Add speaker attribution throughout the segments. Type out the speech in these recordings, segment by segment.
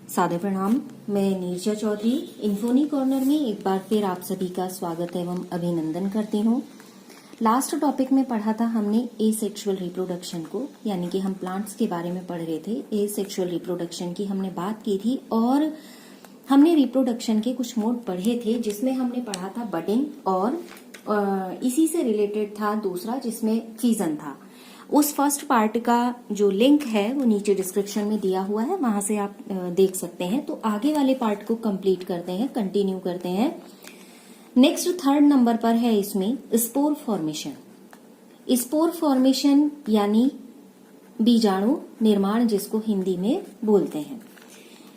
Speaker 1: सादर प्रणाम। मैं नीरजा चौधरी इन्फोनी कॉर्नर में एक बार फिर आप सभी का स्वागत एवं अभिनंदन करती हूँ। लास्ट टॉपिक में पढ़ा था हमने एसेक्सुअल रिप्रोडक्शन को, यानी कि हम प्लांट्स के बारे में पढ़ रहे थे। एसेक्सुअल रिप्रोडक्शन की हमने बात की थी और हमने रिप्रोडक्शन के कुछ मोड पढ़े थे, जिसमें हमने पढ़ा था बडिंग और इसी से रिलेटेड था दूसरा जिसमें फीजन था। उस फर्स्ट पार्ट का जो लिंक है वो नीचे डिस्क्रिप्शन में दिया हुआ है, वहां से आप देख सकते हैं। तो आगे वाले पार्ट को कंप्लीट करते हैं, कंटिन्यू करते हैं। नेक्स्ट थर्ड नंबर पर है इसमें स्पोर फॉर्मेशन। स्पोर फॉर्मेशन यानी बीजाणु निर्माण, जिसको हिंदी में बोलते हैं।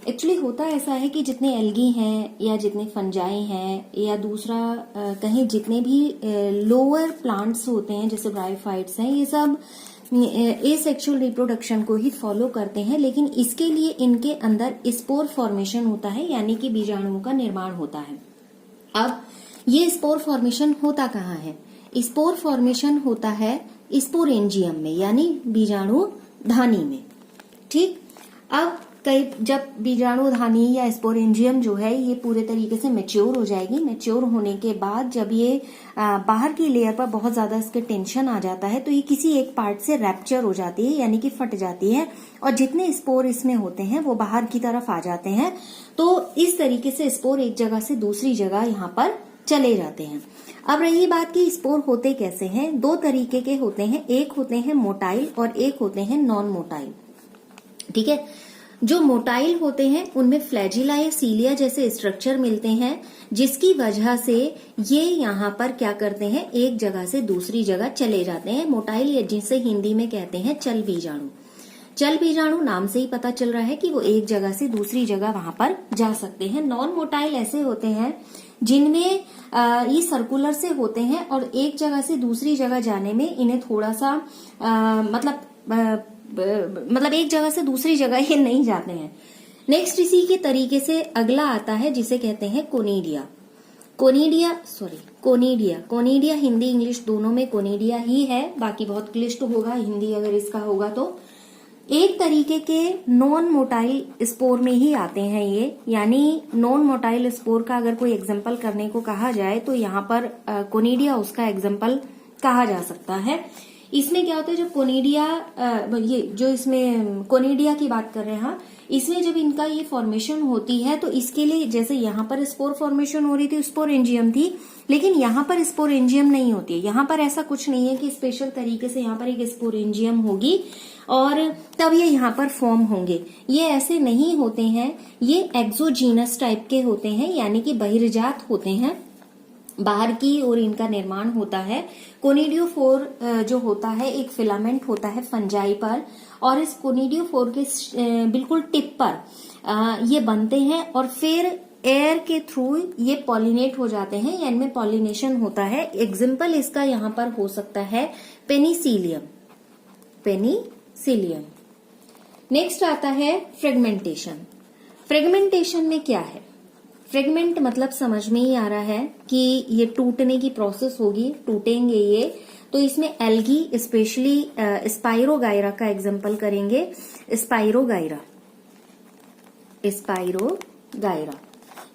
Speaker 1: एक्चुअली होता ऐसा है कि जितने एल्गी हैं या जितने फंजाई हैं या दूसरा कहीं जितने भी लोअर प्लांट्स होते हैं जैसे ब्रायोफाइट्स हैं, ये सब एसेक्सुअल रिप्रोडक्शन को ही फॉलो करते हैं, लेकिन इसके लिए इनके अंदर स्पोर फॉर्मेशन होता है, यानी कि बीजाणुओं का निर्माण होता है। अब ये स्पोर फॉर्मेशन होता कहाँ है? स्पोर फॉर्मेशन होता है स्पोरेंजियम में, यानी बीजाणु धानी में। ठीक, अब जब बीजाणुधानी या स्पोरेंजियम जो है ये पूरे तरीके से मैच्योर हो जाएगी। मैच्योर होने के बाद जब ये बाहर की लेयर पर बहुत ज्यादा इसके टेंशन आ जाता है तो ये किसी एक पार्ट से रैप्चर हो जाती है, यानी कि फट जाती है, और जितने स्पोर इसमें होते हैं वो बाहर की तरफ आ जाते हैं। तो इस तरीके से स्पोर एक जगह से दूसरी जगह यहाँ पर चले जाते हैं। अब रही बात कि स्पोर होते कैसे हैं, दो तरीके के होते हैं। एक होते हैं मोटाइल और एक होते हैं नॉन मोटाइल। ठीक है, जो मोटाइल होते हैं उनमें फ्लैजिला या सीलिया जैसे स्ट्रक्चर मिलते हैं, जिसकी वजह से ये यहाँ पर क्या करते हैं, एक जगह से दूसरी जगह चले जाते हैं। मोटाइल, जिसे हिंदी में कहते हैं चल बीजाणु। चल बीजाणु नाम से ही पता चल रहा है कि वो एक जगह से दूसरी जगह वहां पर जा सकते हैं। नॉन मोटाइल ऐसे होते हैं जिनमें ये सर्कुलर से होते हैं और एक जगह से दूसरी जगह जाने में इन्हें थोड़ा सा मतलब एक जगह से दूसरी जगह ये नहीं जाते हैं। नेक्स्ट इसी के तरीके से अगला आता है जिसे कहते हैं कोनिडिया। कोनिडिया हिंदी इंग्लिश दोनों में कोनिडिया ही है, बाकी बहुत क्लिष्ट होगा हिंदी अगर इसका होगा तो। एक तरीके के नॉन मोटाइल स्पोर में ही आते हैं ये, यानी नॉन मोटाइल स्पोर का अगर कोई एग्जांपल करने को कहा जाए तो यहाँ पर कोनिडिया उसका एग्जांपल कहा जा सकता है। इसमें क्या होता है, जो कोनिडिया ये जो इसमें कोनिडिया की बात कर रहे हैं, इसमें जब इनका ये फॉर्मेशन होती है तो इसके लिए जैसे यहाँ पर स्पोर फॉर्मेशन हो रही थी, स्पोरेंजियम थी, लेकिन यहाँ पर स्पोरेंजियम नहीं होती है। यहाँ पर ऐसा कुछ नहीं है कि स्पेशल तरीके से यहाँ पर एक स्पोरेंजियम होगी और तब ये यहाँ पर फॉर्म होंगे। ये ऐसे नहीं होते हैं, ये एक्सोजीनस टाइप के होते हैं, यानी कि बहिर्जात होते हैं, बाहर की ओर इनका निर्माण होता है। कोनिडियोफोर जो होता है एक फिलामेंट होता है फंजाई पर, और इस कोनिडियोफोर के बिल्कुल टिप पर ये बनते हैं और फिर एयर के थ्रू ये पॉलिनेट हो जाते हैं, या इनमें पॉलिनेशन होता है। एग्जाम्पल इसका यहाँ पर हो सकता है पेनिसिलियम। नेक्स्ट आता है फ्रेगमेंटेशन। फ्रेगमेंटेशन में क्या है? फ्रेगमेंट मतलब समझ में ही आ रहा है कि ये टूटने की प्रोसेस होगी, टूटेंगे ये। तो इसमें एल्गी स्पेशली स्पाइरोगाइरा का एग्जांपल करेंगे। स्पाइरोगाइरा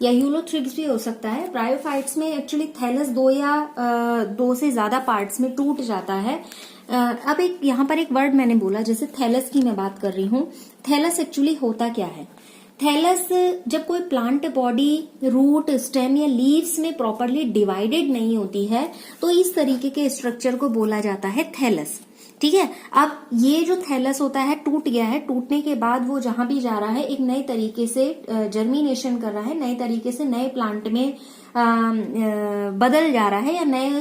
Speaker 1: या यूलोथ्रिक्स भी हो सकता है। ब्रायोफाइट्स में एक्चुअली थैलस दो से ज्यादा पार्ट्स में टूट जाता है। अब एक यहाँ पर एक वर्ड मैंने बोला, जैसे थैलस की मैं बात कर रही हूँ। थैलस एक्चुअली होता क्या है? थैलस जब कोई प्लांट बॉडी रूट, स्टेम या लीव्स में प्रॉपरली डिवाइडेड नहीं होती है तो इस तरीके के स्ट्रक्चर को बोला जाता है थैलस। ठीक है, अब ये जो थैलस होता है टूट गया है, टूटने के बाद वो जहां भी जा रहा है एक नए तरीके से जर्मिनेशन कर रहा है, नए तरीके से नए प्लांट में बदल जा रहा है, या नए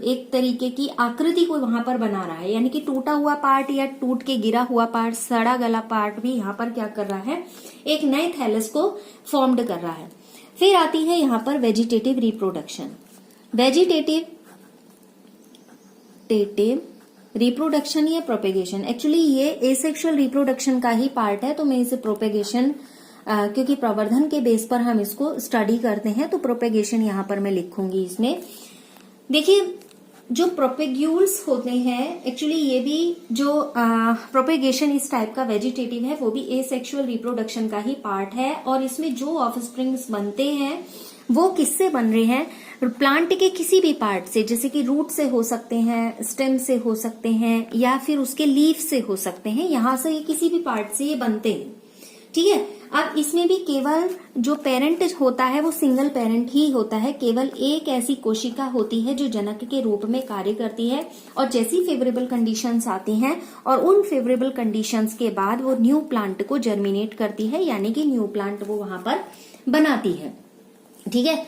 Speaker 1: एक तरीके की आकृति को वहां पर बना रहा है। यानी कि टूटा हुआ पार्ट या टूट के गिरा हुआ पार्ट, सड़ा गला पार्ट भी यहाँ पर क्या कर रहा है, एक नए थैलस को फॉर्म्ड कर रहा है। फिर आती है यहाँ पर वेजिटेटिव रिप्रोडक्शन। वेजिटेटिव रिप्रोडक्शन या प्रोपेगेशन, एक्चुअली ये एसेक्सुअल रिप्रोडक्शन का ही पार्ट है, तो मैं इसे प्रोपेगेशन क्योंकि प्रवर्धन के बेस पर हम इसको स्टडी करते हैं तो प्रोपेगेशन यहाँ पर मैं लिखूंगी। इसमें देखिए जो प्रोपेग्यूल्स होते हैं, एक्चुअली ये भी जो प्रोपेगेशन इस टाइप का वेजिटेटिव है वो भी एसेक्सुअल रिप्रोडक्शन का ही पार्ट है। और इसमें जो ऑफस्प्रिंग्स बनते हैं वो किससे बन रहे हैं, प्लांट के किसी भी पार्ट से, जैसे कि रूट से हो सकते हैं, स्टेम से हो सकते हैं, या फिर उसके लीफ से हो सकते हैं, यहां से ये किसी भी पार्ट से ये बनते हैं। ठीक है। अब इसमें भी केवल जो पेरेंट होता है वो सिंगल पेरेंट ही होता है, केवल एक ऐसी कोशिका होती है जो जनक के रूप में कार्य करती है। और जैसी फेवरेबल कंडीशंस आती हैं और उन फेवरेबल कंडीशंस के बाद वो न्यू प्लांट को जर्मिनेट करती है, यानी कि न्यू प्लांट वो वहां पर बनाती है। ठीक है।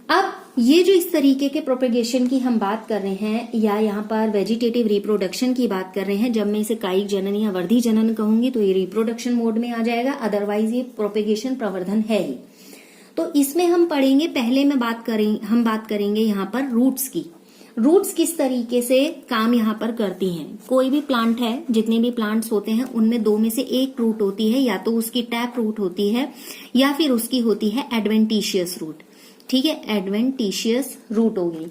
Speaker 1: अब ये जो इस तरीके के प्रोपेगेशन की हम बात कर रहे हैं, या यहाँ पर वेजिटेटिव रिप्रोडक्शन की बात कर रहे हैं, जब मैं इसे कायिक जनन या वर्धी जनन कहूंगी तो ये रिप्रोडक्शन मोड में आ जाएगा, अदरवाइज ये प्रोपेगेशन प्रवर्धन है ही। तो इसमें हम पढ़ेंगे, पहले हम बात करेंगे यहाँ पर रूट्स की। रूट्स किस तरीके से काम यहाँ पर करती हैं। कोई भी प्लांट है, जितने भी प्लांट्स होते हैं उनमें दो में से एक रूट होती है, या तो उसकी टैप रूट होती है या फिर उसकी होती है एडवेंटिशियस रूट। ठीक है, एडवेंटिशियस रूट होगी।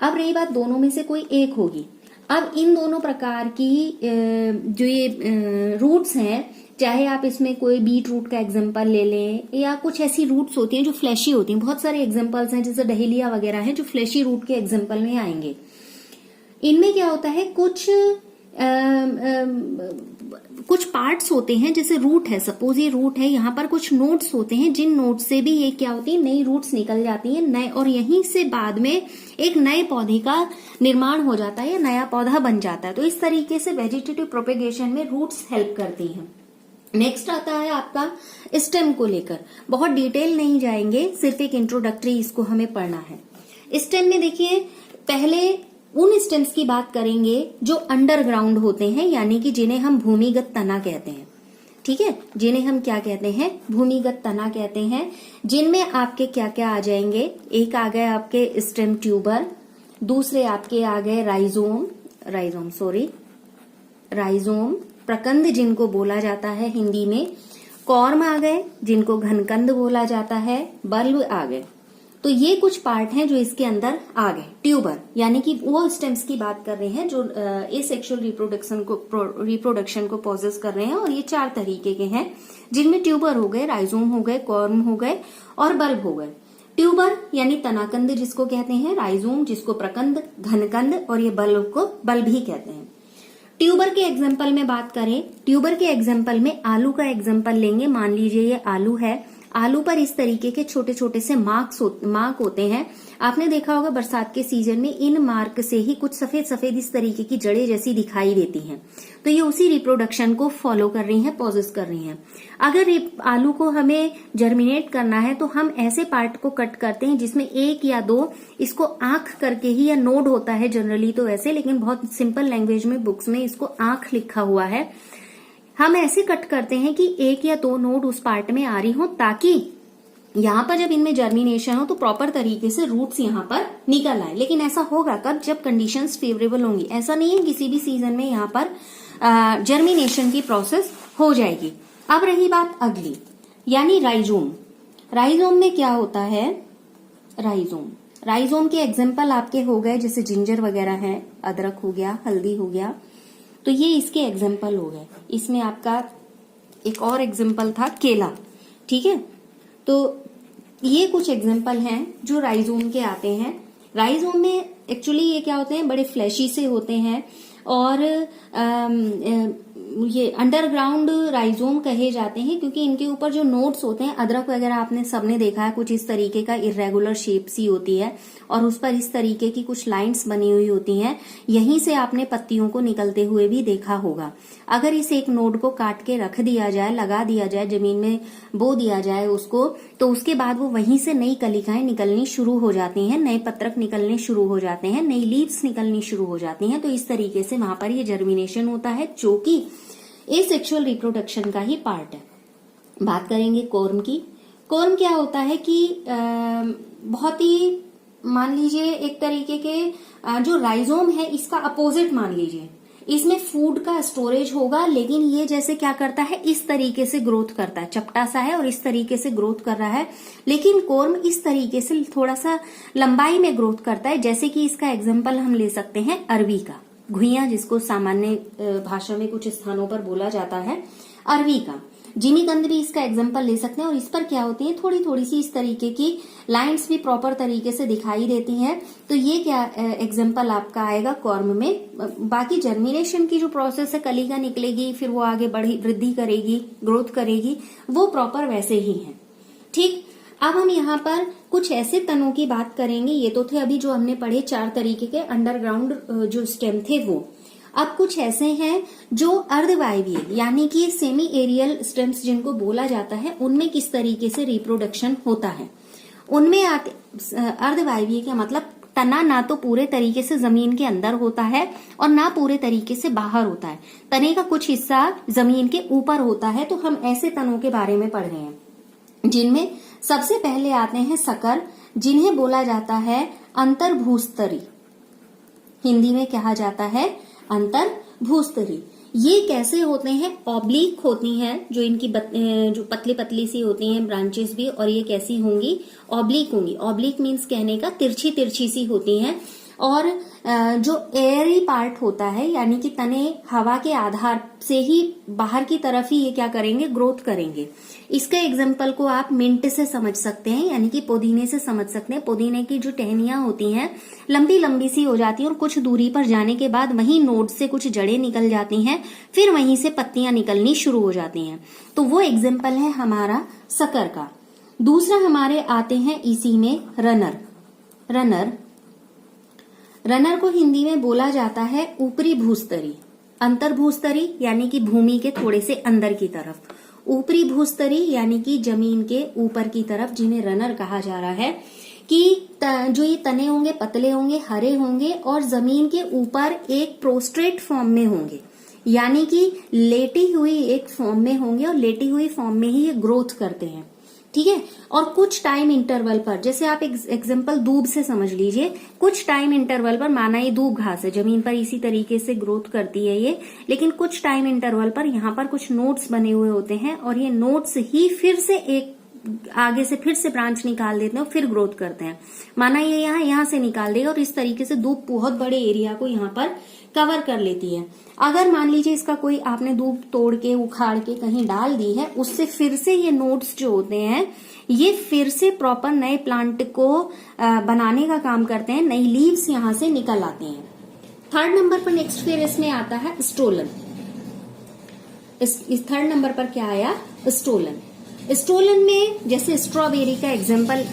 Speaker 1: अब रही बात दोनों में से कोई एक होगी। अब इन दोनों प्रकार की जो ये रूट्स हैं, चाहे आप इसमें कोई बीट रूट का एग्जांपल ले लें, या कुछ ऐसी रूट्स होती हैं जो फ्लैशी होती हैं, बहुत सारे एग्जांपल्स हैं जैसे डहेलिया वगैरह हैं जो फ्लैशी रूट के एग्जांपल में आएंगे। इनमें क्या होता है, कुछ पार्ट्स होते हैं, जैसे रूट है, सपोज ये रूट है, यहाँ पर कुछ नोड्स होते हैं, जिन नोड्स से भी ये क्या होती है, नई रूट्स निकल जाती हैं नए, और यहीं से बाद में एक नए पौधे का निर्माण हो जाता है या नया पौधा बन जाता है। तो इस तरीके से वेजिटेटिव प्रोपेगेशन में रूट्स हेल्प करती हैं। नेक्स्ट आता है आपका स्टेम को लेकर, बहुत डिटेल नहीं जाएंगे, सिर्फ एक इंट्रोडक्टरी इसको हमें पढ़ना है। स्टेम में देखिए, पहले उन स्टेम्स की बात करेंगे जो अंडरग्राउंड होते हैं, यानी कि जिन्हें हम भूमिगत तना कहते हैं। ठीक है, जिन्हें हम क्या कहते हैं, भूमिगत तना कहते हैं, जिनमें आपके क्या क्या आ जाएंगे, एक आ गए आपके स्टेम ट्यूबर, दूसरे आपके आ गए राइजोम, प्रकंद जिनको बोला जाता है हिंदी में, कॉर्म आ गए जिनको घनकंद बोला जाता है, बल्ब आ गए। तो ये कुछ पार्ट हैं जो इसके अंदर आ गए। ट्यूबर यानी कि वो स्टेम्स की बात कर रहे हैं जो एसेक्सुअल रिप्रोडक्शन को पॉजेस कर रहे हैं, और ये 4 तरीके के हैं, जिनमें ट्यूबर हो गए, राइजोम हो गए, कॉर्म हो गए और बल्ब हो गए। ट्यूबर यानी तनाकंद जिसको कहते हैं, राइजोम जिसको प्रकंद, घनकंद, और ये बल्ब को बल्ब ही कहते हैं। ट्यूबर के एग्जाम्पल में बात करें, ट्यूबर के एग्जाम्पल में आलू का एग्जाम्पल लेंगे। मान लीजिए ये आलू है, आलू पर इस तरीके के छोटे छोटे से मार्क होते हैं। आपने देखा होगा बरसात के सीजन में इन मार्क से ही कुछ सफेद सफेद इस तरीके की जड़ें जैसी दिखाई देती हैं। तो ये उसी रिप्रोडक्शन को फॉलो कर रही हैं, पॉजेस कर रही हैं। अगर ये आलू को हमें जर्मिनेट करना है तो हम ऐसे पार्ट को कट करते हैं जिसमें 1 या 2 इसको आंख करके ही, या नोड होता है जनरली तो ऐसे, लेकिन बहुत सिंपल लैंग्वेज में बुक्स में इसको आंख लिखा हुआ है। हम ऐसे कट करते हैं कि 1 या 2 नोड उस पार्ट में आ रही हो, ताकि यहाँ पर जब इनमें जर्मिनेशन हो तो प्रॉपर तरीके से रूट्स यहाँ पर निकल आए। लेकिन ऐसा होगा कब, जब कंडीशंस फेवरेबल होंगी। ऐसा नहीं है किसी भी सीजन में यहाँ पर जर्मिनेशन की प्रोसेस हो जाएगी। अब रही बात अगली, यानी राइजोम। राइजोम में क्या होता है, राइजोम के एग्जाम्पल आपके हो गए जैसे जिंजर वगैरह है, अदरक हो गया, हल्दी हो गया, तो ये इसके एग्जाम्पल हो गए। इसमें आपका एक और एग्जाम्पल था केला। ठीक है, तो ये कुछ एग्जाम्पल हैं जो राइजोम के आते हैं। राइजोम में एक्चुअली ये क्या होते हैं, बड़े फ्लैशी से होते हैं, और ये अंडरग्राउंड राइजोम कहे जाते हैं, क्योंकि इनके ऊपर जो नोड्स होते हैं, अदरक वगैरह आपने सबने देखा है, कुछ इस तरीके का इरेगुलर शेप सी होती है, और उस पर इस तरीके की कुछ लाइंस बनी हुई होती हैं। यहीं से आपने पत्तियों को निकलते हुए भी देखा होगा। अगर इस एक नोड को काट के रख दिया जाए, लगा दिया जाए, जमीन में बो दिया जाए उसको, तो उसके बाद वो वहीं से नई कलिकाएं निकलनी शुरू हो जाती हैं, नए पत्रक निकलने शुरू हो जाते हैं, नई लीव्स निकलनी शुरू हो जाती हैं। तो इस तरीके से वहां पर ये जर्मिनेशन होता है, जो कि एसेक्सुअल रिप्रोडक्शन का ही पार्ट है। बात करेंगे कॉर्म की। कॉर्म क्या होता है कि बहुत ही, मान लीजिए एक तरीके के जो राइजोम है इसका अपोजिट मान लीजिए। इसमें फूड का स्टोरेज होगा, लेकिन ये जैसे क्या करता है, इस तरीके से ग्रोथ करता है, चपटा सा है और इस तरीके से ग्रोथ कर रहा है। लेकिन कोर्म इस तरीके से थोड़ा सा लंबाई में ग्रोथ करता है। जैसे कि इसका एग्जाम्पल हम ले सकते हैं अरवी का, घुइयां जिसको सामान्य भाषा में कुछ स्थानों पर बोला जाता है, अरवी का। जिमीकंद भी इसका एग्जाम्पल ले सकते हैं। और इस पर क्या होती है, थोड़ी थोड़ी सी इस तरीके की लाइंस भी प्रॉपर तरीके से दिखाई देती हैं। तो ये क्या एग्जाम्पल आपका आएगा कॉर्म में। बाकी जर्मिनेशन की जो प्रोसेस है, कलिका निकलेगी, फिर वो आगे बढ़ी वृद्धि करेगी, ग्रोथ करेगी, वो प्रॉपर वैसे ही है। ठीक, अब हम यहाँ पर कुछ ऐसे तनों की बात करेंगे। ये तो थे अभी जो हमने पढ़े 4 तरीके के अंडरग्राउंड जो स्टेम थे वो। अब कुछ ऐसे हैं जो अर्धवायवीय यानी कि सेमी एरियल स्टेम्स जिनको बोला जाता है, उनमें किस तरीके से रिप्रोडक्शन होता है। उनमें अर्धवायवीय का मतलब तना ना तो पूरे तरीके से जमीन के अंदर होता है और ना पूरे तरीके से बाहर होता है। तने का कुछ हिस्सा जमीन के ऊपर होता है। तो हम ऐसे तनों के बारे में पढ़ रहे हैं, जिनमें सबसे पहले आते हैं सकर, जिन्हें बोला जाता है अंतर्भूस्तरी। हिंदी में कहा जाता है अंतर्भूस्तरी। ये कैसे होते हैं, ऑब्लिक होती हैं, जो इनकी जो पतली पतली सी होती हैं ब्रांचेस भी, और ये कैसी होंगी, ऑब्लिक होंगी। ऑब्लिक मीन्स कहने का तिरछी तिरछी सी होती हैं। और जो एयरी पार्ट होता है, यानी कि तने हवा के आधार से ही बाहर की तरफ ही ये क्या करेंगे, ग्रोथ करेंगे। इसके एग्जाम्पल को आप मिंट से समझ सकते हैं, यानी कि पुदीने से समझ सकते हैं। पुदीने की जो टहनियां होती हैं लंबी लंबी सी हो जाती हैं और कुछ दूरी पर जाने के बाद वहीं नोड से कुछ जड़ें निकल जाती हैं, फिर वहीं से पत्तियां निकलनी शुरू हो जाती हैं। तो वो एग्जाम्पल है हमारा सकर का। दूसरा हमारे आते हैं इसी में रनर। रनर को हिंदी में बोला जाता है ऊपरी भूस्तरी। अंतर्भूस्तरी यानी कि भूमि के थोड़े से अंदर की तरफ, ऊपरी भूस्तरी यानी कि जमीन के ऊपर की तरफ, जिन्हें रनर कहा जा रहा है। कि जो ये तने होंगे पतले होंगे, हरे होंगे और जमीन के ऊपर एक प्रोस्ट्रेट फॉर्म में होंगे, यानी कि लेटी हुई एक फॉर्म में होंगे और लेटी हुई फॉर्म में ही ये ग्रोथ करते हैं। ठीक है, और कुछ टाइम इंटरवल पर, जैसे आप एग्जांपल दूब से समझ लीजिए, कुछ टाइम इंटरवल पर, माना ये दूब घास है, जमीन पर इसी तरीके से ग्रोथ करती है ये, लेकिन कुछ टाइम इंटरवल पर यहाँ पर कुछ नोड्स बने हुए होते हैं और ये नोड्स ही फिर से एक आगे से फिर से ब्रांच निकाल देते हैं और फिर ग्रोथ करते हैं। माना ये यहाँ से निकाल देगा और इस तरीके से दूब बहुत बड़े एरिया को यहाँ पर कवर कर लेती है। अगर मान लीजिए इसका कोई आपने दूब तोड़ के उखाड़ के कहीं डाल दी है, उससे फिर से ये नोड्स जो होते हैं ये फिर से प्रॉपर नए प्लांट को बनाने का काम करते हैं, नई लीव्स यहाँ से निकल आते हैं। 3rd नंबर पर नेक्स्ट फिर इसमें आता है स्टोलन। इस 3rd नंबर पर क्या आया, स्टोलन। स्टोलन में जैसे स्ट्रॉबेरी का एग्जाम्पल,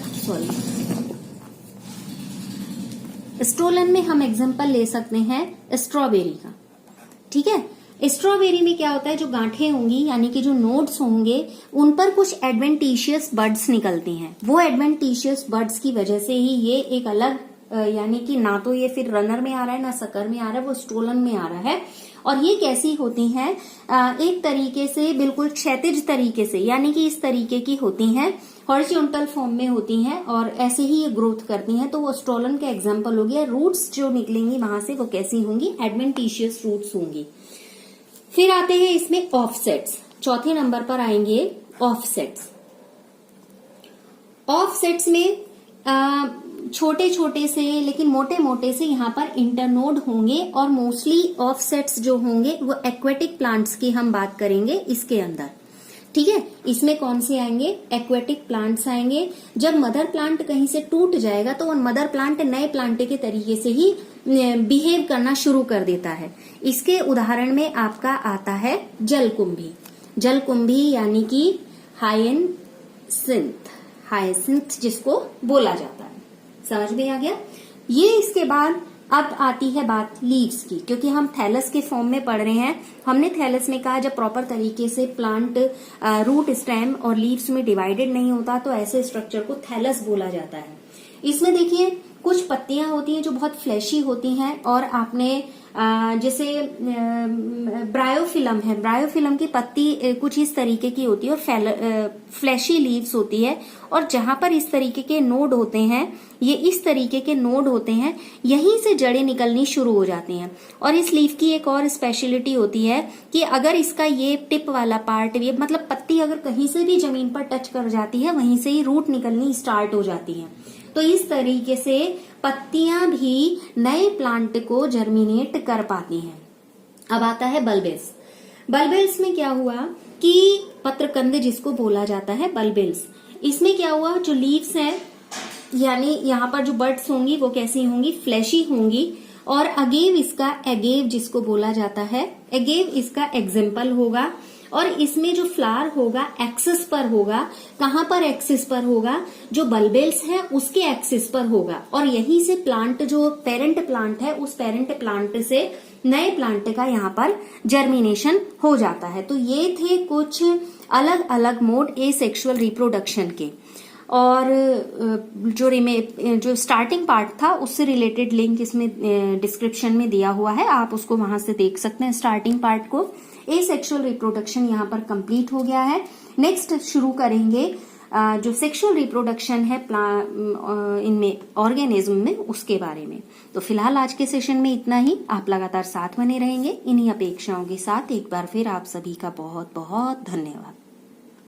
Speaker 1: स्टोलन में हम एग्जाम्पल ले सकते हैं स्ट्रॉबेरी का। ठीक है, स्ट्रॉबेरी में क्या होता है, जो गांठें होंगी यानी कि जो नोड्स होंगे उन पर कुछ एडवेंटिशियस बड्स निकलती हैं। वो एडवेंटिशियस बड्स की वजह से ही ये एक अलग यानी कि ना तो ये फिर रनर में आ रहा है ना सकर में आ रहा है, वो स्टोलन में आ रहा है। और ये कैसी होती हैं, एक तरीके से बिल्कुल क्षैतिज तरीके से, यानी कि इस तरीके की होती हैं, हॉरिजॉन्टल फॉर्म में होती हैं और ऐसे ही ये ग्रोथ करती हैं। तो वो स्टोलन का एग्जाम्पल हो गया। रूट्स जो निकलेंगी वहां से वो कैसी होंगी, एडवेंटिशियस रूट्स होंगी। फिर आते हैं इसमें ऑफसेट्स। 4थे नंबर पर आएंगे ऑफसेट्स। ऑफसेट्स में छोटे छोटे से लेकिन मोटे मोटे से यहाँ पर इंटरनोड होंगे और मोस्टली ऑफसेट्स जो होंगे वो एक्वेटिक प्लांट्स की हम बात करेंगे इसके अंदर। ठीक है, इसमें कौन से आएंगे, एक्वेटिक प्लांट्स आएंगे। जब मदर प्लांट कहीं से टूट जाएगा तो वो मदर प्लांट नए प्लांट के तरीके से ही बिहेव करना शुरू कर देता है। इसके उदाहरण में आपका आता है जलकुंभी। जलकुंभी यानी कि हायसिंथ जिसको बोला जाता है। समझ में आ गया। ये इसके बाद अब आती है बात लीव्स की, क्योंकि हम थैलस के फॉर्म में पढ़ रहे हैं। हमने थैलस में कहा जब प्रॉपर तरीके से प्लांट रूट स्टेम और लीव्स में डिवाइडेड नहीं होता तो ऐसे स्ट्रक्चर को थैलस बोला जाता है। इसमें देखिए कुछ पत्तियां होती हैं जो बहुत फ्लैशी होती हैं और आपने जैसे ब्रायोफिलम है, ब्रायोफिलम की पत्ती कुछ इस तरीके की होती है और फ्लैशी लीव्स होती है, और जहां पर इस तरीके के नोड होते हैं, ये इस तरीके के नोड होते हैं, यहीं से जड़ें निकलनी शुरू हो जाती हैं। और इस लीफ की एक और स्पेशलिटी होती है कि अगर इसका ये टिप वाला पार्ट, ये मतलब पत्ती अगर कहीं से भी जमीन पर टच कर जाती है, वहीं से ही रूट निकलनी स्टार्ट हो जाती है। तो इस तरीके से पत्तियां भी नए प्लांट को जर्मिनेट कर पाती हैं। अब आता है बल्बेल्स। बल्बेल्स में क्या हुआ कि पत्रकंद जिसको बोला जाता है बल्बेल्स, इसमें क्या हुआ, जो लीव्स हैं यानी यहाँ पर जो बड्स होंगी वो कैसी होंगी, फ्लैशी होंगी, और अगेव इसका, एगेव जिसको बोला जाता है, एगेव इसका एग्जाम्पल होगा। और इसमें जो फ्लावर होगा एक्सिस पर होगा। कहां पर एक्सिस पर होगा, जो बल्बेल्स है उसके एक्सिस पर होगा, और यहीं से प्लांट, जो पेरेंट प्लांट है, उस पेरेंट प्लांट से नए प्लांट का यहाँ पर जर्मिनेशन हो जाता है। तो ये थे कुछ अलग अलग मोड एसेक्सुअल रिप्रोडक्शन के। और जो स्टार्टिंग पार्ट था उससे रिलेटेड लिंक इसमें डिस्क्रिप्शन में दिया हुआ है, आप उसको वहां से देख सकते हैं स्टार्टिंग पार्ट को। एसेक्सुअल रिप्रोडक्शन यहाँ पर कंप्लीट हो गया है। नेक्स्ट शुरू करेंगे जो सेक्सुअल रिप्रोडक्शन है इनमें, ऑर्गेनिज्म में, उसके बारे में। तो फिलहाल आज के सेशन में इतना ही। आप लगातार साथ बने रहेंगे इन्हीं अपेक्षाओं के साथ। एक बार फिर आप सभी का बहुत बहुत धन्यवाद।